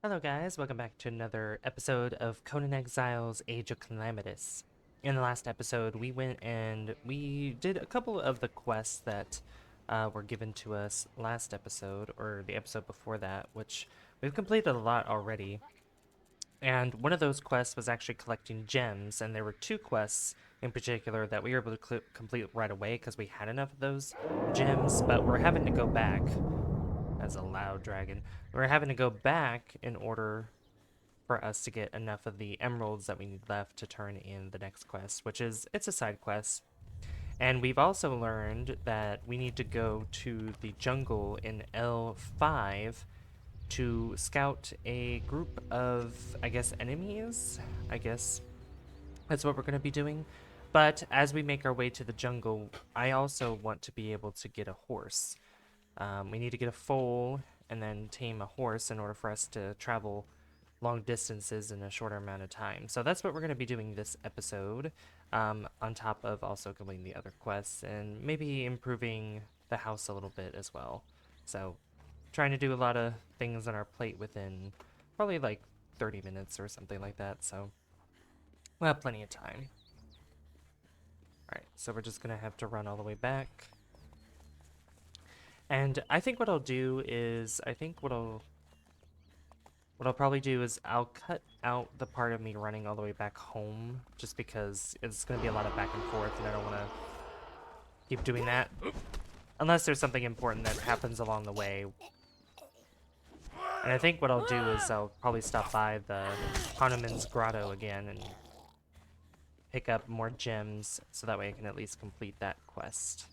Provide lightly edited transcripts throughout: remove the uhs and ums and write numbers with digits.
Hello guys, welcome back to another episode of Conan Exiles Age of Calamitous. In the last episode, we went and we did a couple of the quests that were given to us last episode, or the episode before that, which we've completed a lot already. And one of those quests was actually collecting gems, and there were two quests in particular that we were able to complete right away because we had enough of those gems, but we're having to go back. As a loud dragon. We're having to go back in order for us to get enough of the emeralds that we need left to turn in the next quest, which is, it's a side quest. And we've also learned that we need to go to the jungle in L5 to scout a group of, I guess, enemies? I guess that's what we're going to be doing. But as we make our way to the jungle, I also want to be able to get a horse. We need to get a foal and then tame a horse in order for us to travel long distances in a shorter amount of time. So that's what we're going to be doing this episode, on top of also completing the other quests and maybe improving the house a little bit as well. So trying to do a lot of things on our plate within probably like 30 minutes or something like that. So we'll have plenty of time. Alright, so we're just going to have to run all the way back. And I think what I'll do is, what I'll probably do is I'll cut out the part of me running all the way back home, just because it's going to be a lot of back and forth, and I don't want to keep doing that. Unless there's something important that happens along the way. And I think what I'll do is I'll probably stop by the Hanuman's Grotto again and pick up more gems, so that way I can at least complete that quest.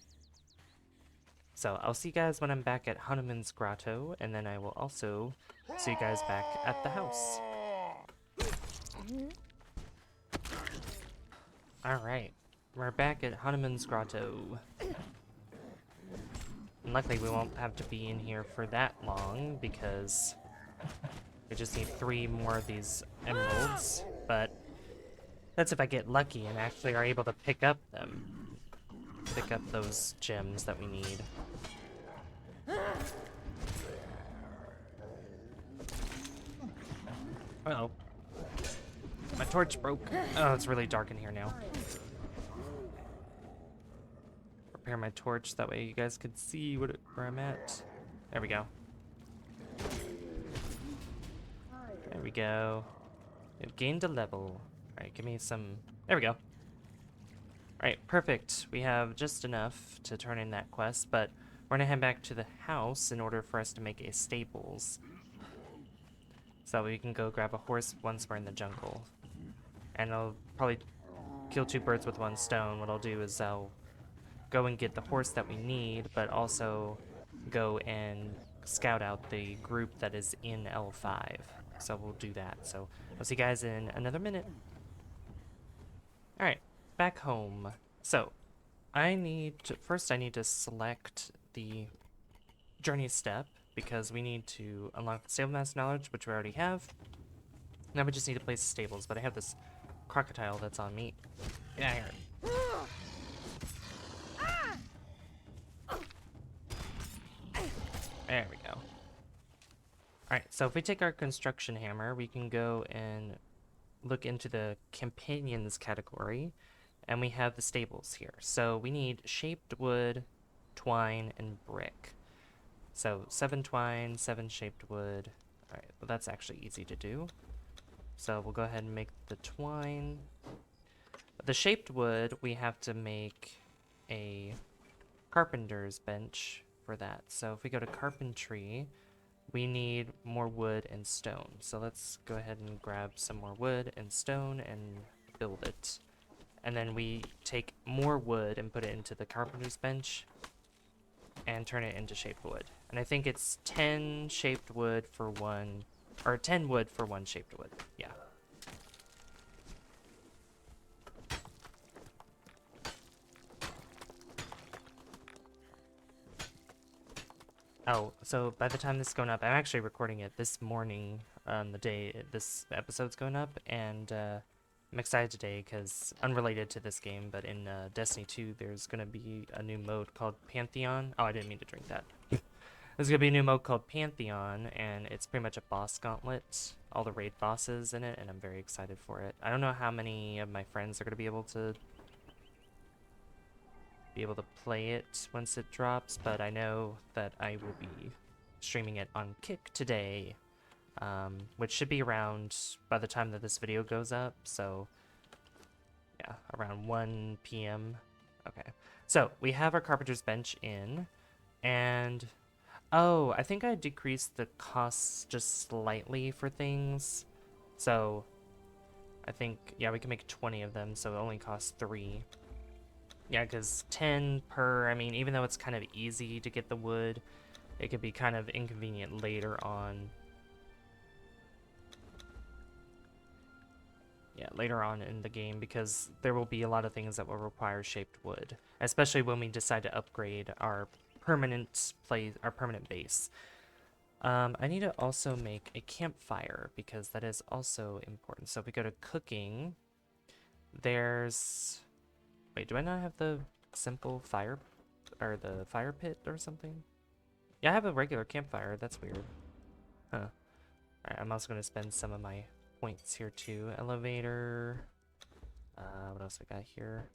So I'll see you guys when I'm back at Hanuman's Grotto, and then I will also see you guys back at the house. Alright, we're back at Hanuman's Grotto. And luckily we won't have to be in here for that long, because we just need 3 more of these emeralds, but that's if I get lucky and actually are able to pick up them. Pick up those gems that we need. Uh-oh. My torch broke. Oh, it's really dark in here now. Repair my torch, that way you guys could see where I'm at. There we go. There we go. It gained a level. Alright, give me some... There we go. Alright, perfect. We have just enough to turn in that quest, but we're gonna head back to the house in order for us to make a stables. So that we can go grab a horse once we're in the jungle. And I'll probably kill 2 birds with 1 stone. What I'll do is I'll go and get the horse that we need, but also go and scout out the group that is in L5. So we'll do that. So I'll see you guys in another minute. Alright, back home. So I need to select the journey step, because we need to unlock the stable master knowledge, which we already have. Now we just need to place the stables, but I have this crocodile that's on me. Get out of here. There we go. Alright, so if we take our construction hammer, we can go and look into the companions category, and we have the stables here. So we need shaped wood, twine, and brick. So 7 twine, 7 shaped wood. Alright, well that's actually easy to do. So we'll go ahead and make the twine. The shaped wood, we have to make a carpenter's bench for that. So if we go to carpentry, we need more wood and stone. So let's go ahead and grab some more wood and stone and build it. And then we take more wood and put it into the carpenter's bench and turn it into shaped wood. And I think it's 10 shaped wood for 1, or 10 wood for 1 shaped wood. Yeah. Oh, so by the time this is going up, I'm actually recording it this morning on the day this episode's going up, and I'm excited today because, unrelated to this game, but in Destiny 2, there's going to be a new mode called Pantheon. Oh, I didn't mean to drink that. There's gonna be a new mode called Pantheon, and it's pretty much a boss gauntlet. All the raid bosses in it, and I'm very excited for it. I don't know how many of my friends are gonna be able to play it once it drops, but I know that I will be streaming it on Kick today, which should be around by the time that this video goes up. So yeah, around 1 p.m. Okay, so we have our carpenter's bench in, and oh, I think I decreased the costs just slightly for things. So I think, yeah, we can make 20 of them, so it only costs 3. Yeah, because 10 per, I mean, even though it's kind of easy to get the wood, it could be kind of inconvenient later on. Yeah, later on in the game, because there will be a lot of things that will require shaped wood, especially when we decide to upgrade our permanent base. I need to also make a campfire, because that is also important. So if we go to cooking, there's... Wait, do I not have the simple fire, or the fire pit or something? Yeah, I have a regular campfire. That's weird. Huh. Alright, I'm also going to spend some of my points here too. Elevator. What else I got here?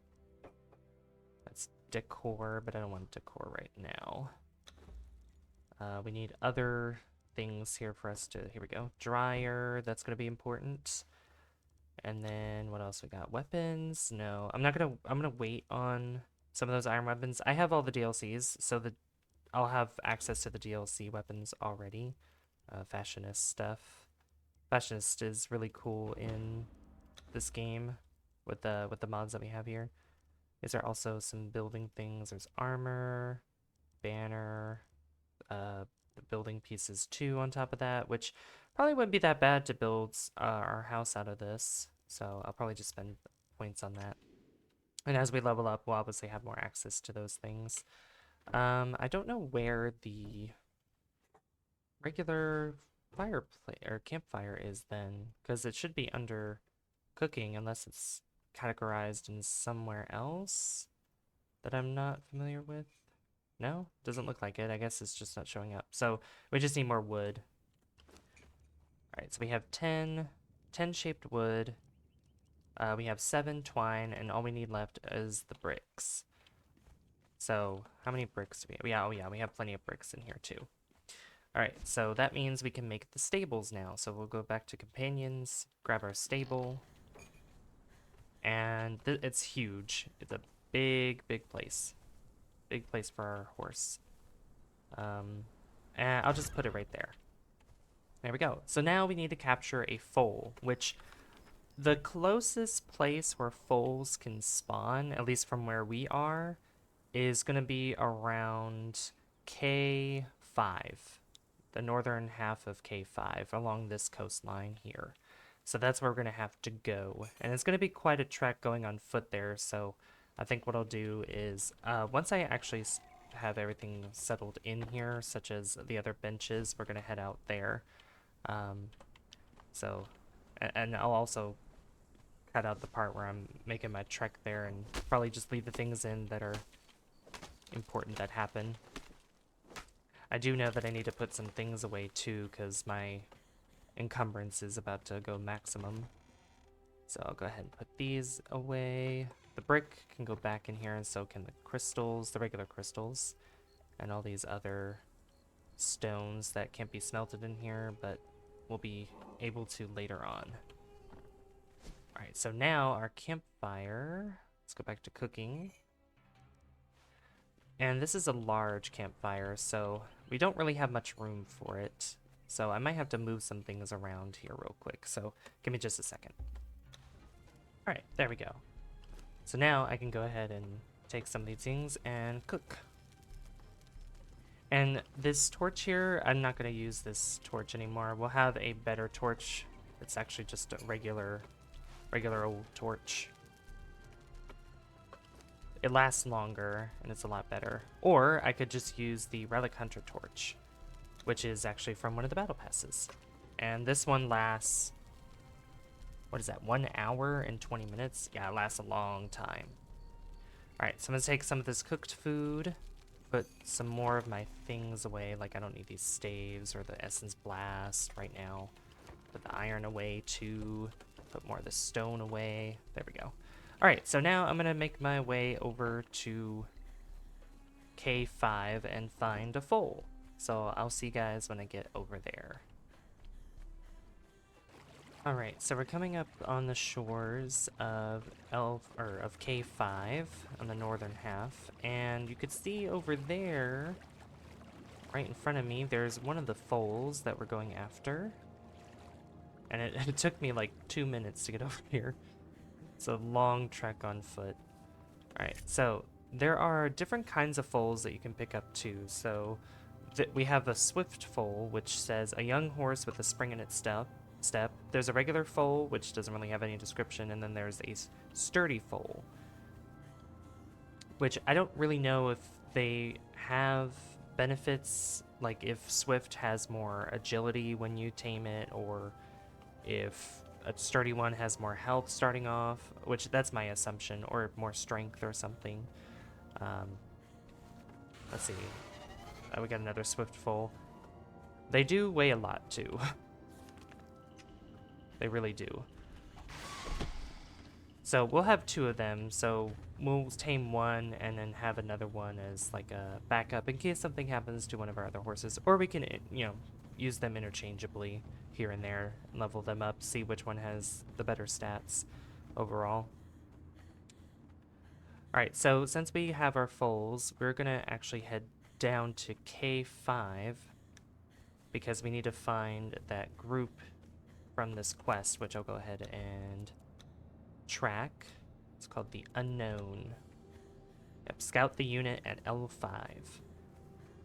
That's decor, but I don't want decor right now. We need other things here for us to... Here we go. Dryer. That's going to be important. And then what else we got? Weapons? No, I'm gonna wait on some of those iron weapons. I have all the DLCs, so I'll have access to the DLC weapons already. Fashionist stuff. Fashionist is really cool in this game with the mods that we have here. Is there also some building things? There's armor, banner, the building pieces too on top of that, which probably wouldn't be that bad to build our house out of this. So I'll probably just spend points on that. And as we level up, we'll obviously have more access to those things. I don't know where the regular fireplace or campfire is then, because it should be under cooking unless it's categorized in somewhere else that I'm not familiar with. No, doesn't look like it. I guess it's just not showing up. So we just need more wood. All right, so we have 10 shaped wood. We have 7 twine, and all we need left is the bricks. So how many bricks do we have? Yeah, oh yeah, we have plenty of bricks in here too. All right, so that means we can make the stables now. So we'll go back to companions, grab our stable, and it's huge. It's a big place. Big place for our horse. And I'll just put it right there. There we go. So now we need to capture a foal, which the closest place where foals can spawn, at least from where we are, is going to be around K5, the northern half of K5, along this coastline here. So that's where we're going to have to go. And it's going to be quite a trek going on foot there, so I think what I'll do is, once I actually have everything settled in here, such as the other benches, we're going to head out there. And I'll also cut out the part where I'm making my trek there and probably just leave the things in that are important that happen. I do know that I need to put some things away too, because my encumbrance is about to go maximum. So I'll go ahead and put these away. The brick can go back in here, and so can the crystals, the regular crystals, and all these other stones that can't be smelted in here, but we'll be able to later on. Alright, so now our campfire, let's go back to cooking. And this is a large campfire, so we don't really have much room for it. So I might have to move some things around here real quick, so give me just a second. Alright, there we go. So now I can go ahead and take some of these things and cook. And this torch here, I'm not going to use this torch anymore. We'll have a better torch. It's actually just a regular old torch. It lasts longer, and it's a lot better. Or I could just use the Relic Hunter torch, which is actually from one of the battle passes. And this one lasts, what is that, 1 hour and 20 minutes? Yeah, it lasts a long time. Alright, so I'm going to take some of this cooked food, put some more of my things away. Like, I don't need these staves or the essence blast right now. Put the iron away too. Put more of the stone away. There we go. Alright, so now I'm gonna make my way over to K5 and find a foal. So I'll see you guys when I get over there. Alright, so we're coming up on the shores of K5 on the northern half, and you could see over there, right in front of me, there's one of the foals that we're going after. And it took me like 2 minutes to get over here. It's a long trek on foot. Alright, so there are different kinds of foals that you can pick up too. So we have a swift foal, which says a young horse with a spring in its step. There's a regular foal, which doesn't really have any description, and then there's a sturdy foal, which I don't really know if they have benefits, like if swift has more agility when you tame it, or if a sturdy one has more health starting off, which that's my assumption, or more strength or something. Let's see. We got another swift foal. They do weigh a lot too. They really do. So we'll have 2 of them, so we'll tame one and then have another one as like a backup in case something happens to one of our other horses. Or we can, you know, use them interchangeably here and there, level them up, see which one has the better stats overall. Alright, so since we have our foals, we're gonna actually head down to K5 because we need to find that group from this quest, which I'll go ahead and track. It's called the Unknown. Yep, scout the unit at L5.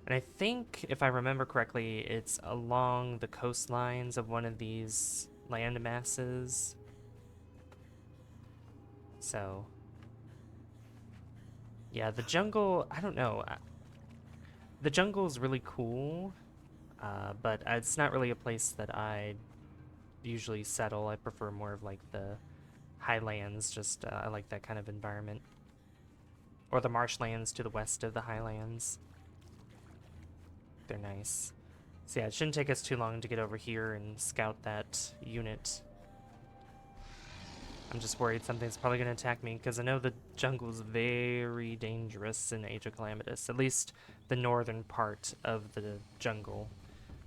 And I think, if I remember correctly, it's along the coastlines of one of these land masses. So, yeah, the jungle, I don't know. The jungle is really cool, but it's not really a place that I usually settle. I prefer more of like the highlands, just I like that kind of environment. Or the marshlands to the west of the highlands. They're nice. So yeah, it shouldn't take us too long to get over here and scout that unit. I'm just worried something's probably going to attack me, because I know the jungle is very dangerous in Age of Calamitous. At least the northern part of the jungle,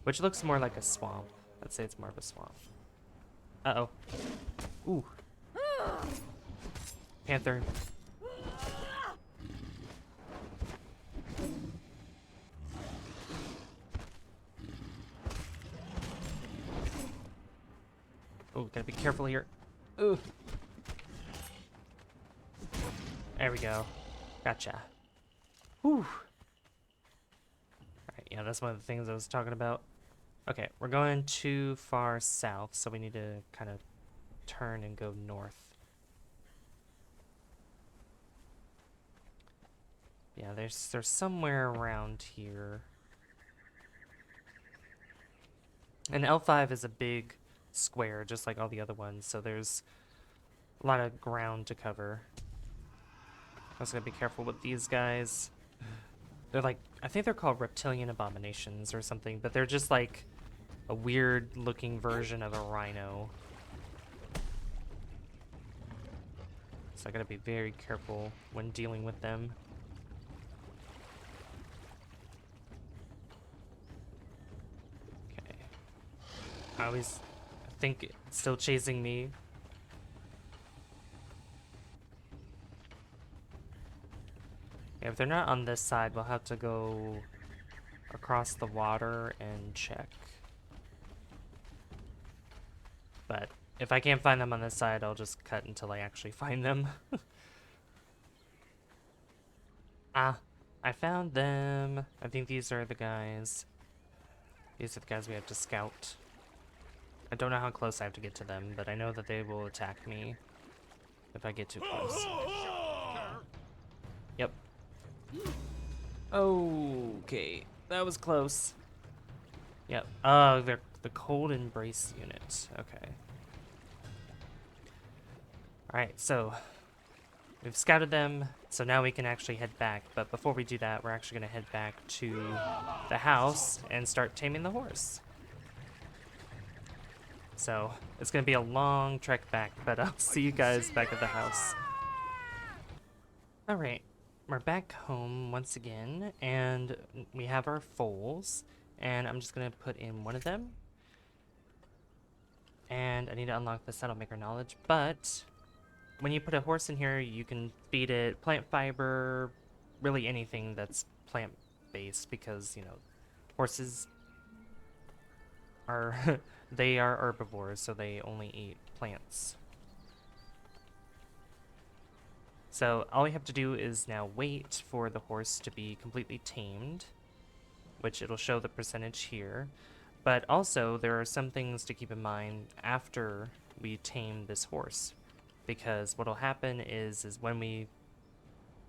which looks more like a swamp. I'd say it's more of a swamp. Uh-oh. Ooh. Panther. Oh, gotta be careful here. Ooh. There we go. Gotcha. Whew. Alright, yeah, that's one of the things I was talking about. Okay, we're going too far south, so we need to kind of turn and go north. Yeah, there's somewhere around here. And L5 is a big square, just like all the other ones, so there's a lot of ground to cover. I was gonna be careful with these guys. They're like, I think they're called reptilian abominations or something, but they're just like a weird looking version of a rhino. So I gotta be very careful when dealing with them. Okay. I think it's still chasing me. Yeah, if they're not on this side, we'll have to go across the water and check. But if I can't find them on this side, I'll just cut until I actually find them. Ah, I found them. I think these are the guys. These are the guys we have to scout. I don't know how close I have to get to them, but I know that they will attack me if I get too close. Yep. Okay, that was close. Yep. Oh, they're the Cold Embrace unit. Okay. Alright, so we've scouted them, so now we can actually head back. But before we do that, we're actually going to head back to the house and start taming the horse. So it's going to be a long trek back, but I'll see you guys back at the house. Alright, we're back home once again, and we have our foals, and I'm just going to put in one of them. And I need to unlock the Saddlemaker knowledge, but when you put a horse in here, you can feed it plant fiber, really anything that's plant-based, because, you know, horses are, they are herbivores, so they only eat plants. So all we have to do is now wait for the horse to be completely tamed, which it'll show the percentage here. But also, there are some things to keep in mind after we tame this horse, because what'll happen is when we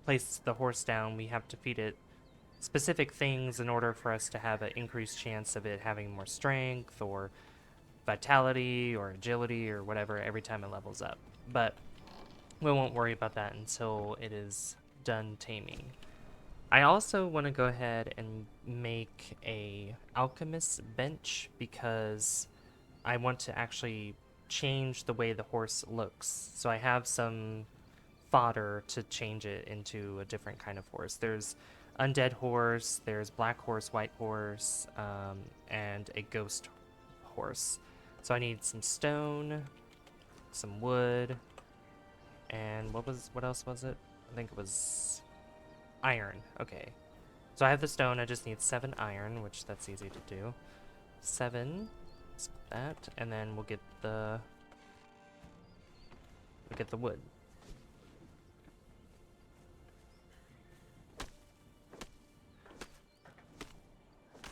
place the horse down, we have to feed it specific things in order for us to have an increased chance of it having more strength or vitality or agility or whatever every time it levels up. But we won't worry about that until it is done taming. I also want to go ahead and make a alchemist bench because I want to actually change the way the horse looks. So I have some fodder to change it into a different kind of horse. There's undead horse, there's black horse, white horse, and a ghost horse. So I need some stone, some wood, and what else was it? I think it was iron. Okay. So I have the stone, I just need 7 iron, which that's easy to do. 7, that, and then we'll get the wood.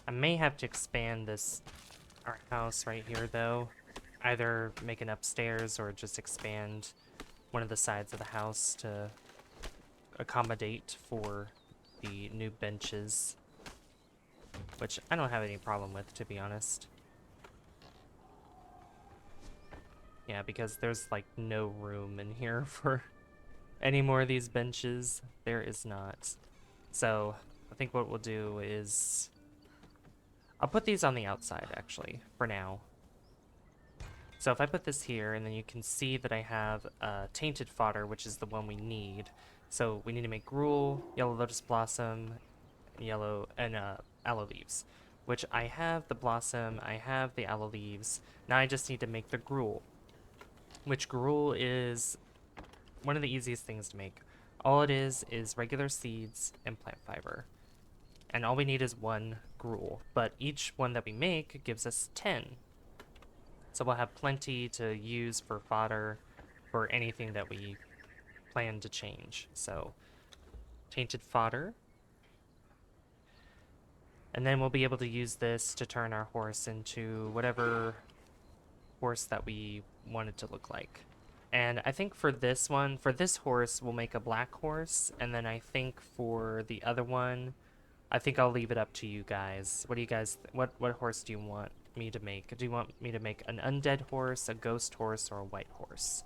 I may have to expand our house right here though. Either make an upstairs or just expand one of the sides of the house to accommodate for the new benches, which I don't have any problem with, to be honest. Yeah, because there's like no room in here for any more of these benches. There is not. So I think what we'll do is I'll put these on the outside actually for now. So if I put this here, and then you can see that I have tainted fodder, which is the one we need. So we need to make gruel, yellow lotus blossom, aloe leaves, which I have the blossom, I have the aloe leaves. Now I just need to make the gruel, which gruel is one of the easiest things to make. All it is regular seeds and plant fiber. And all we need is 1 gruel, but each one that we make gives us 10. So we'll have plenty to use for fodder for anything that we plan to change. So tainted fodder. And then we'll be able to use this to turn our horse into whatever horse that we want it to look like. And I think for this one, for this horse, we'll make a black horse. And then I think for the other one, I think I'll leave it up to you guys. What do you guys, what horse do you want me to make? Do you want me to make an undead horse, a ghost horse, or a white horse?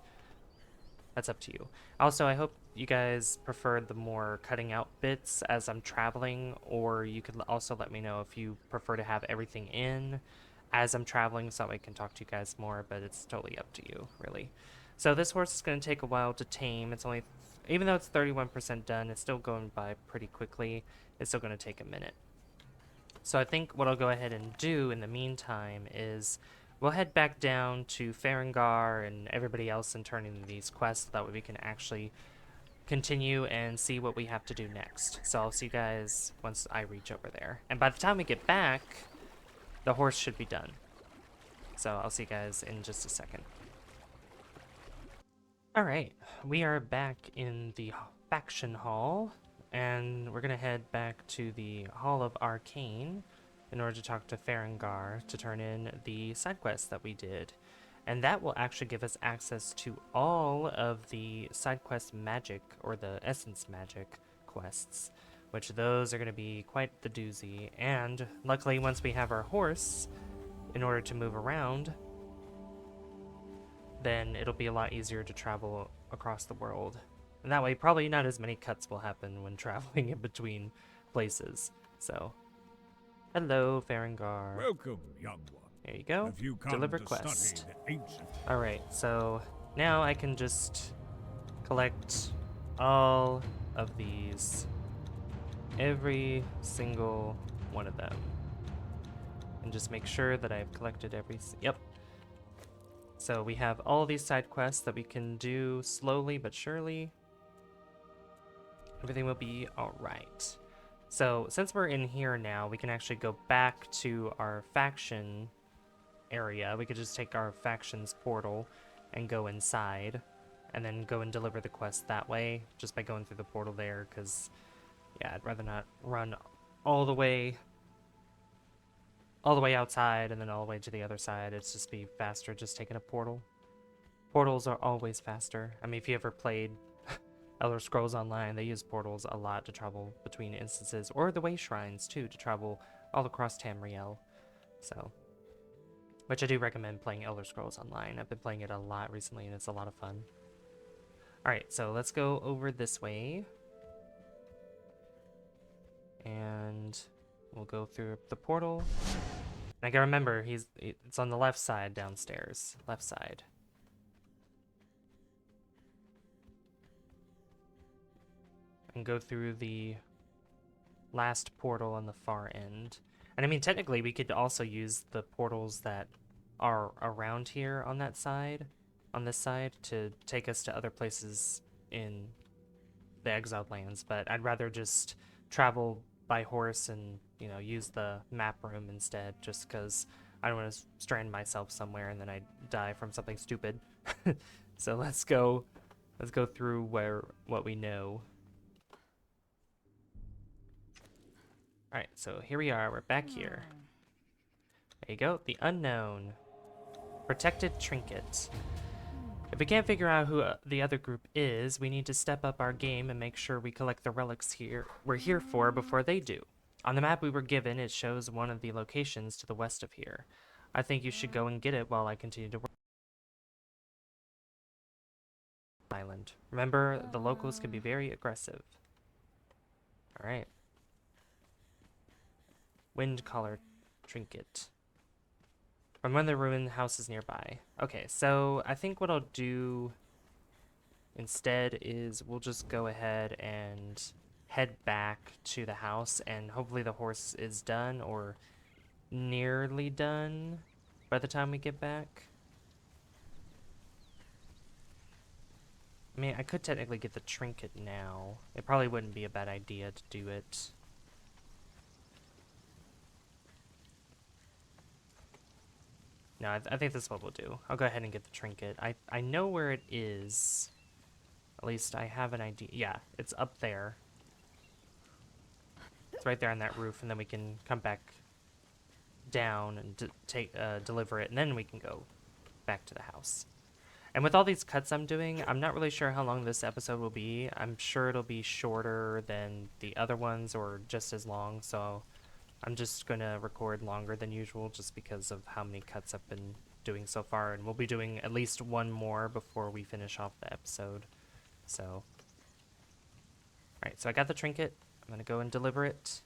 That's up to you. Also, I hope you guys prefer the more cutting out bits as I'm traveling, or you could also let me know if you prefer to have everything in as I'm traveling so I can talk to you guys more, but it's totally up to you, really. So this horse is going to take a while to tame. It's only, even though it's 31% done, it's still going by pretty quickly. It's still going to take a minute. So I think what I'll go ahead and do in the meantime is we'll head back down to Farengar and everybody else and turn in these quests so that way we can actually continue and see what we have to do next. So I'll see you guys once I reach over there. And by the time we get back, the horse should be done. So I'll see you guys in just a second. Alright, we are back in the faction hall, and we're gonna head back to the Hall of Arcane in order to talk to Farengar to turn in the side quests that we did. And that will actually give us access to all of the side quest magic, or the essence magic quests, which those are going to be quite the doozy. And luckily, once we have our horse, in order to move around, then it'll be a lot easier to travel across the world And that way, probably not as many cuts will happen when traveling in between places. So, hello, Farengar. Welcome, young one. There you go. Have you come Deliver to quest. study the ancient? Alright, so now I can just collect all of these. Every single one of them. And just make sure that I've collected every... Yep. So we have all these side quests that we can do slowly but surely. Everything will be alright. So since we're in here now, we can actually go back to our faction area. We could just take our faction's portal and go inside, and then go and deliver the quest that way, just by going through the portal there, because, yeah, I'd rather not run all the way outside and then all the way to the other side. It's just be faster just taking a portal. Portals are always faster. I mean, if you ever played Elder Scrolls Online, they use portals a lot to travel between instances, or the way shrines too, to travel all across Tamriel. So, which I do recommend playing Elder Scrolls Online. I've been playing it a lot recently, and it's a lot of fun. Alright, so let's go over this way. And we'll go through the portal. And I gotta remember, it's on the left side downstairs. Left side. And go through the last portal on the far end. And I mean, technically, we could also use the portals that are around here on that side, on this side, to take us to other places in the exiled lands. But I'd rather just travel by horse and, you know, use the map room instead, just because I don't want to strand myself somewhere and then I die from something stupid. So let's go through what we know. Alright, so here we are. We're back here. There you go. The Unknown. Protected Trinket. If we can't figure out who the other group is, we need to step up our game and make sure we collect the relics we're here for before they do. On the map we were given, it shows one of the locations to the west of here. I think you should go and get it while I continue to work. Island. Remember, the locals can be very aggressive. Alright. Wind Collar Trinket. From one of the ruined houses nearby. Okay, so I think what I'll do instead is we'll just go ahead and head back to the house, and hopefully the horse is done or nearly done by the time we get back. I mean, I could technically get the trinket now. It probably wouldn't be a bad idea to do it. No, I think that's what we'll do. I'll go ahead and get the trinket. I know where it is. At least I have an idea. Yeah, it's up there. It's right there on that roof, and then we can come back down and deliver it, and then we can go back to the house. And with all these cuts I'm doing, I'm not really sure how long this episode will be. I'm sure it'll be shorter than the other ones, or just as long, so I'm just going to record longer than usual just because of how many cuts I've been doing so far, and we'll be doing at least one more before we finish off the episode. So, alright, so I got the trinket. I'm going to go and deliver it.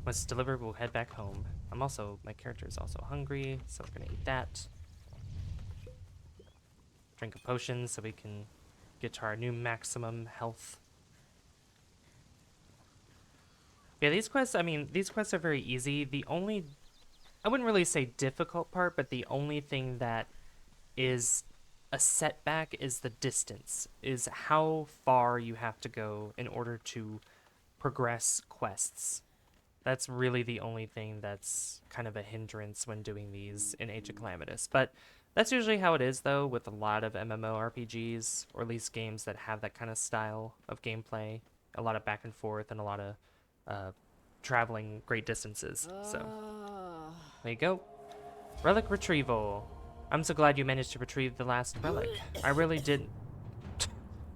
Once it's delivered, we'll head back home. My character is also hungry, so we're going to eat that. Drink a potion so we can get to our new maximum health. Yeah, these quests are very easy. The only, I wouldn't really say difficult part, but the only thing that is a setback is the distance, is how far you have to go in order to progress quests. That's really the only thing that's kind of a hindrance when doing these in Age of Calamitous. But that's usually how it is, though, with a lot of MMORPGs, or at least games that have that kind of style of gameplay. A lot of back and forth and a lot of traveling great distances. So there you go. Relic retrieval. I'm so glad you managed to retrieve the last relic. I really didn't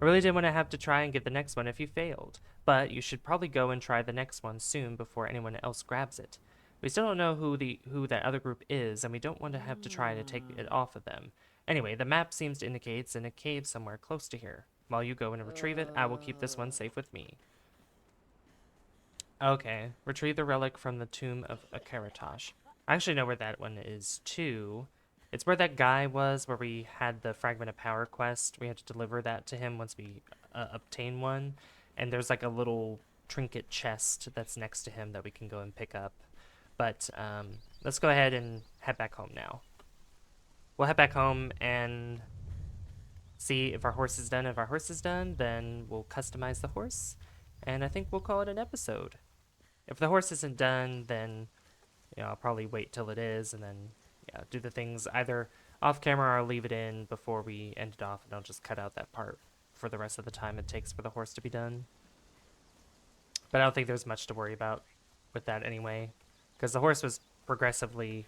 want to have to try and get the next one if you failed, but you should probably go and try the next one soon before anyone else grabs it. We still don't know who that other group is, and we don't want to have to try to take it off of them. Anyway, the map seems to indicate it's in a cave somewhere close to here. While you go and retrieve it, I will keep this one safe with me. Okay, retrieve the relic from the tomb of a Kerozards. I actually know where that one is too. It's where that guy was, where we had the Fragment of Power quest. We had to deliver that to him once we obtain one. And there's like a little trinket chest that's next to him that we can go and pick up. But let's go ahead and head back home now. We'll head back home and see if our horse is done. If our horse is done, then we'll customize the horse. And I think we'll call it an episode. If the horse isn't done, then I'll probably wait till it is and then do the things either off camera or leave it in before we end it off, and I'll just cut out that part for the rest of the time it takes for the horse to be done. But I don't think there's much to worry about with that anyway, because the horse was progressively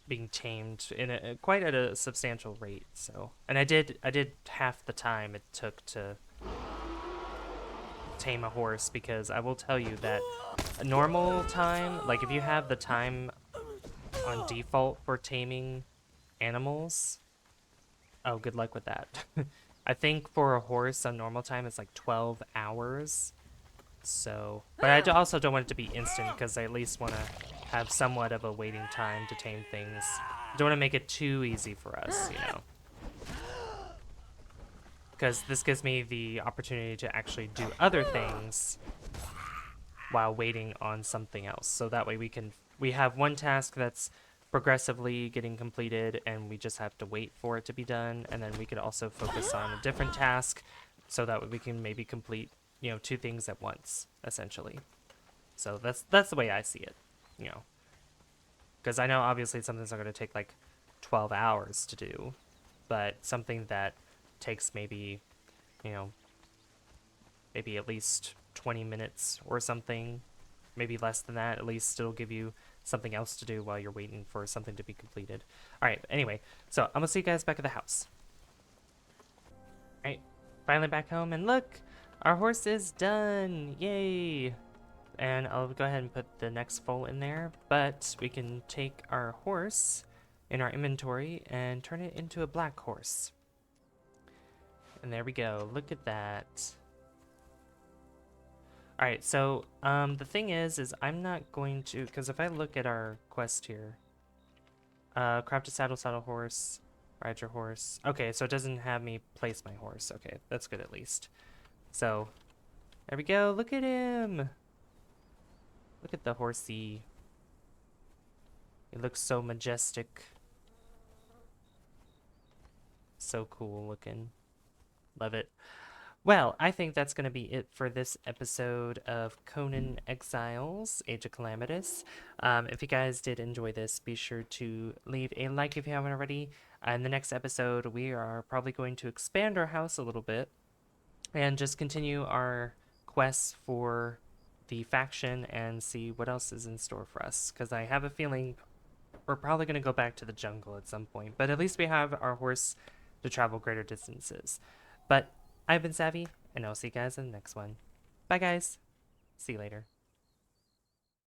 being tamed in quite at a substantial rate. So, and I did half the time it took to tame a horse, because I will tell you that a normal time, like if you have the time on default for taming animals, oh, good luck with that. I think for a horse on normal time it's like 12 hours. So, but I also don't want it to be instant, because I at least want to have somewhat of a waiting time to tame things. I don't want to make it too easy for us, because this gives me the opportunity to actually do other things while waiting on something else. So that way we have one task that's progressively getting completed and we just have to wait for it to be done, and then we could also focus on a different task so that we can maybe complete two things at once, essentially. So that's the way I see it, because I know obviously something's not going to take like 12 hours to do, but something that takes maybe maybe at least 20 minutes or something, maybe less than that, at least it'll give you something else to do while you're waiting for something to be completed. All right, anyway, so I'm gonna see you guys back at the house. All right, finally back home, and look, our horse is done, yay. And I'll go ahead and put the next foal in there, but we can take our horse in our inventory and turn it into a black horse. And there we go, look at that. All right, so the thing is I'm not going to, because if I look at our quest here, craft a saddle horse, ride your horse. Okay, so it doesn't have me place my horse. Okay, that's good at least. So there we go, look at him. Look at the horsey. It looks so majestic. So cool looking. Love it. Well, I think that's going to be it for this episode of Conan Exiles, Age of Calamitous. If you guys did enjoy this, be sure to leave a like if you haven't already. In the next episode, we are probably going to expand our house a little bit and just continue our quests for the faction and see what else is in store for us. Because I have a feeling we're probably going to go back to the jungle at some point. But at least we have our horse to travel greater distances. But I've been Savvy, and I'll see you guys in the next one. Bye, guys. See you later.